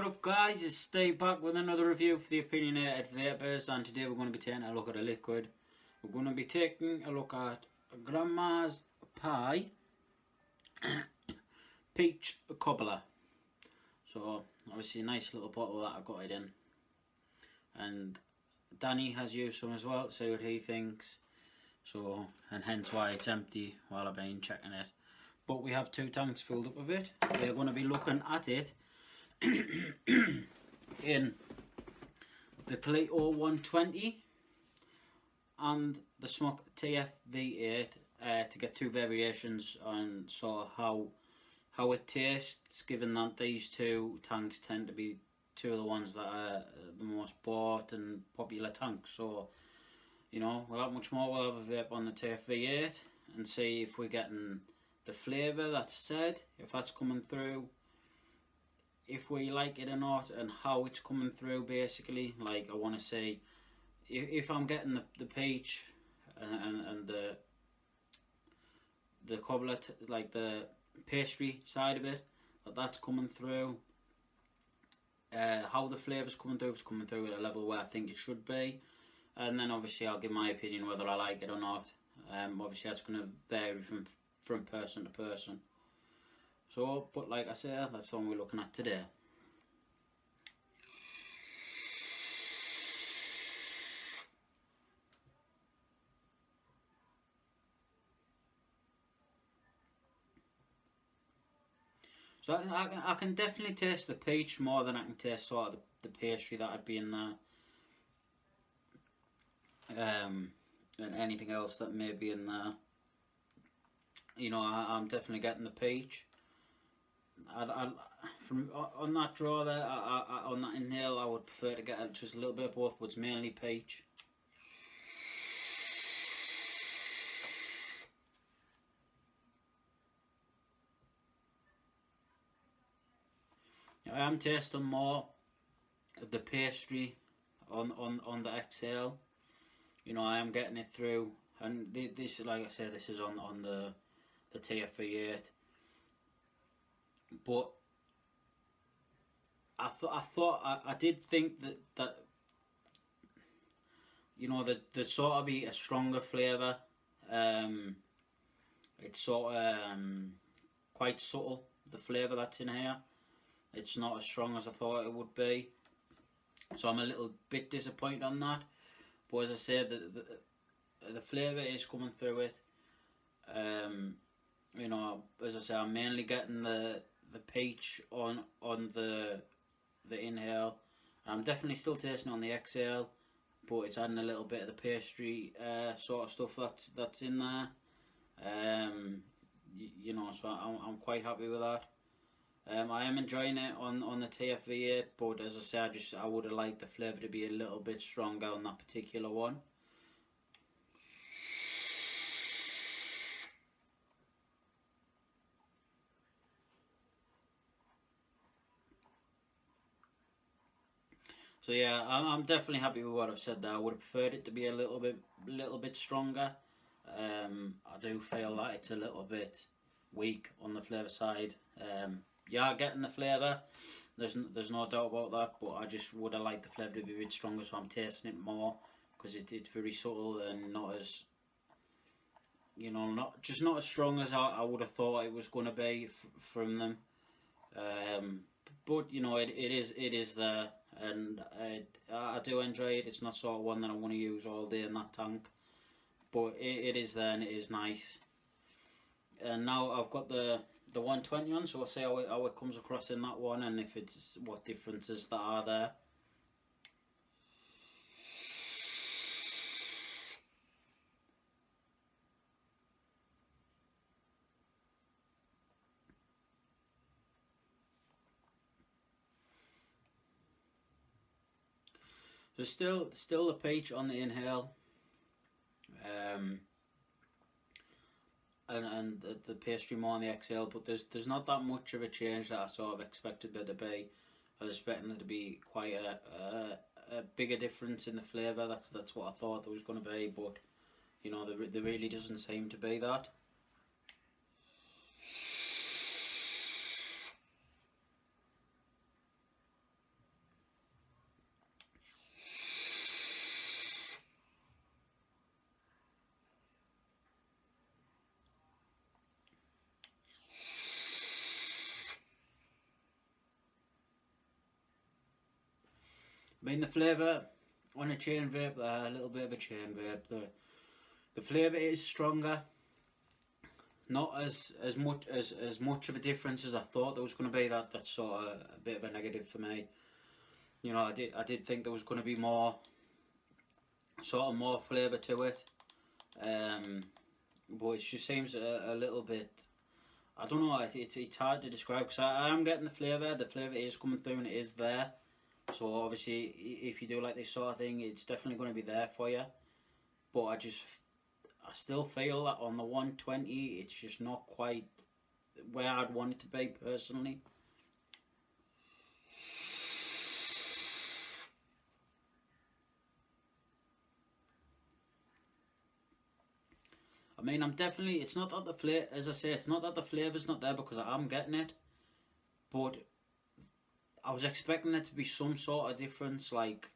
What up guys, it's Steve back with another review for the Opinionated Vapers, and today we're going to be taking a look at a liquid. We're going to be taking a look at Grandma's Pie Peach Cobbler. So obviously a nice little bottle that I got it in, and Danny has used some as well to see what he thinks, so, and hence why it's empty while I've been checking it. But we have 2 tanks filled up with it. We're going to be looking at it in the Clito 120 and the Smock TFV8 to get 2 variations on sort of how it tastes, given that these 2 tanks tend to be 2 of the ones that are the most bought and popular tanks. So, you know, without much more, we'll have a vape on the TFV8 and see if we're getting the flavour that's said, if that's coming through, if we like it or not, and how it's coming through basically. Like, I want to see if I'm getting the peach and the cobbler, like the pastry side of it, that's coming through, how the flavour's coming through, if it's coming through at a level where I think it should be, and then obviously I'll give my opinion whether I like it or not. Obviously that's going to vary from person to person. So, but like I said, that's the one we're looking at today. So I can definitely taste the peach more than I can taste sort of the pastry that would be in there. And anything else that may be in there. You know, I'm definitely getting the peach. From on that draw there, on that inhale, I would prefer to get just a little bit of both, but it's mainly peach. I am tasting more of the pastry on the exhale. You know, I am getting it through, and this, like I said, this is on the TFV8. But I did think that you know, there'd sort of be a stronger flavour. It's sort of quite subtle, the flavour that's in here. It's not as strong as I thought it would be, so I'm a little bit disappointed on that. But as I said, the flavour is coming through it. You know, as I say, I'm mainly getting the peach on the inhale. I'm definitely still tasting it on the exhale, but it's adding a little bit of the pastry sort of stuff that's in there. You know, so I'm quite happy with that. I am enjoying it on the TFV8, but as I said, I would have liked the flavour to be a little bit stronger on that particular one. So yeah, I'm definitely happy with what I've said there. I would have preferred it to be a little bit stronger. I do feel that it's a little bit weak on the flavour side. You are getting the flavour, there's no doubt about that, but I just would have liked the flavour to be a bit stronger, so I'm tasting it more, because it's very subtle and not as, you know, not as strong as I would have thought it was going to be from them. But you know, it is there, and I do enjoy it. It's not sort of one that I want to use all day in that tank, but it is there and it is nice. And now I've got the 120 on, so we'll see how it comes across in that one, and if it's what differences that are there. So still the peach on the inhale, and the pastry more on the exhale, but there's not that much of a change that I sort of expected there to be. I was expecting there to be quite a bigger difference in the flavour. That's what I thought there was going to be, but you know, there really doesn't seem to be that. I mean, the flavour on a chain vape, a little bit of a chain vape, the flavour is stronger. Not as much of a difference as I thought there was going to be. That's sort of a bit of a negative for me. You know, I did think there was going to be more flavour to it. But it just seems a little bit. I don't know. It's hard to describe because I am getting the flavour. The flavour is coming through and it is there. So obviously, if you do like this sort of thing, it's definitely going to be there for you. But I still feel that on the 120, it's just not quite where I'd want it to be personally. I mean, it's not that the flavour, as I say, it's not that the flavour's not there because I am getting it. But I was expecting there to be some sort of difference, like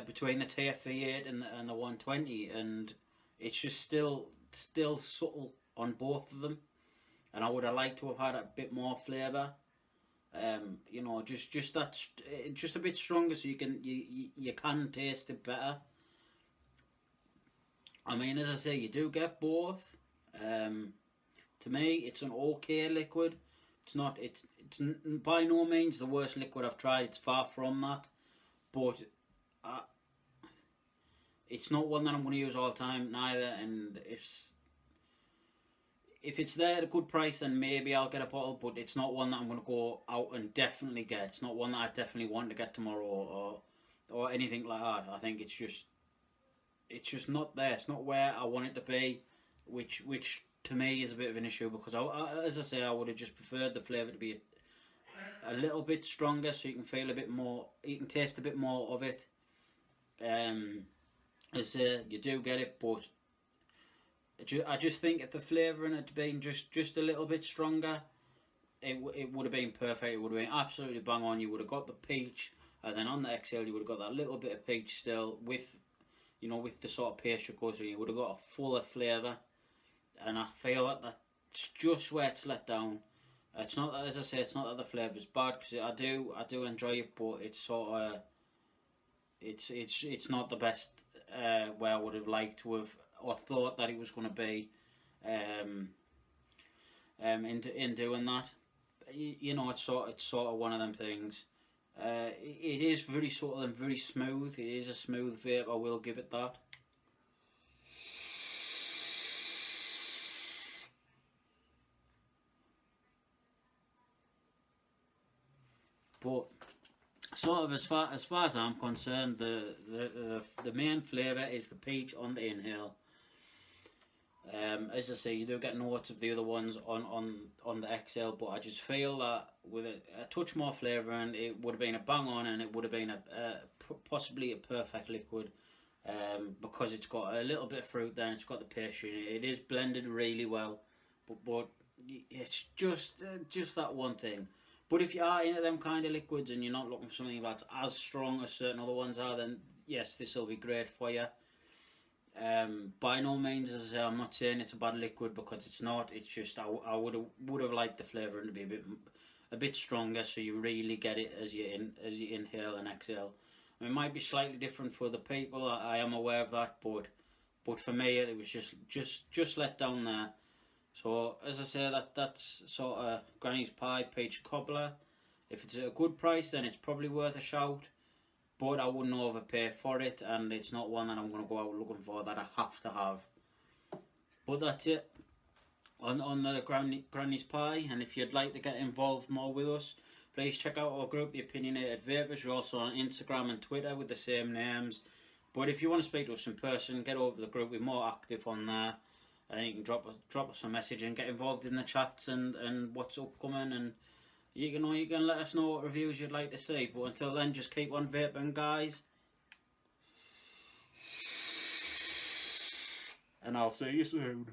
between the TFV8 and the 120, and it's just still subtle on both of them. And I would have liked to have had a bit more flavour. You know, just a bit stronger, so you can taste it better. I mean, as I say, you do get both. To me, it's an okay liquid. It's by no means the worst liquid I've tried. It's far from that, but it's not one that I'm going to use all the time neither. And if it's there at a good price, then maybe I'll get a bottle. But it's not one that I'm going to go out and definitely get. It's not one that I definitely want to get tomorrow or anything like that. I think it's just not there. It's not where I want it to be, which to me is a bit of an issue because as I say, I would have just preferred the flavour to be a little bit stronger, so you can feel a bit more, you can taste a bit more of it. As you do get it, but I just think if the flavour in it had been just a little bit stronger, it would have been perfect. It would have been absolutely bang on. You would have got the peach, and then on the exhale you would have got that little bit of peach still with, you know, with the sort of paste that goes in. You would have got a fuller flavour, and I feel that that's just where it's let down. It's not that, as I say, it's not that the flavour's bad because I do enjoy it, but it's sort of it's not the best where I would have liked to have or thought that it was going to be in doing that. You know, it's sort of one of them things. It is very subtle and very smooth. It is a smooth vape, I will give it that. But sort of as far as I'm concerned, the main flavour is the peach on the inhale. As I say, you do get notes of the other ones on the exhale, but I just feel that with a touch more flavour, and it would have been a bang on, and it would have been possibly a perfect liquid, because it's got a little bit of fruit there, and it's got the pastry in it. It is blended really well, but it's just that one thing. But if you are into them kind of liquids and you're not looking for something that's as strong as certain other ones are, then yes, this will be great for you. By no means, as I say, I'm not saying it's a bad liquid because it's not. It's just I would have liked the flavour to be a bit stronger, so you really get it as you inhale and exhale. I mean, it might be slightly different for the people. I am aware of that, but for me, it was just let down there. So as I say, that's sort of Granny's Pie Peach Cobbler. If it's at a good price, then it's probably worth a shout. But I wouldn't overpay for it, and it's not one that I'm going to go out looking for that I have to have. But that's it on the Granny's Pie. And if you'd like to get involved more with us, please check out our group, the Opinionated Vapers. We're also on Instagram and Twitter with the same names. But if you want to speak to us in person, get over to the group. We're more active on there. And you can drop us a message and get involved in the chats and what's upcoming, and you can let us know what reviews you'd like to see. But until then, just keep on vaping, guys. And I'll see you soon.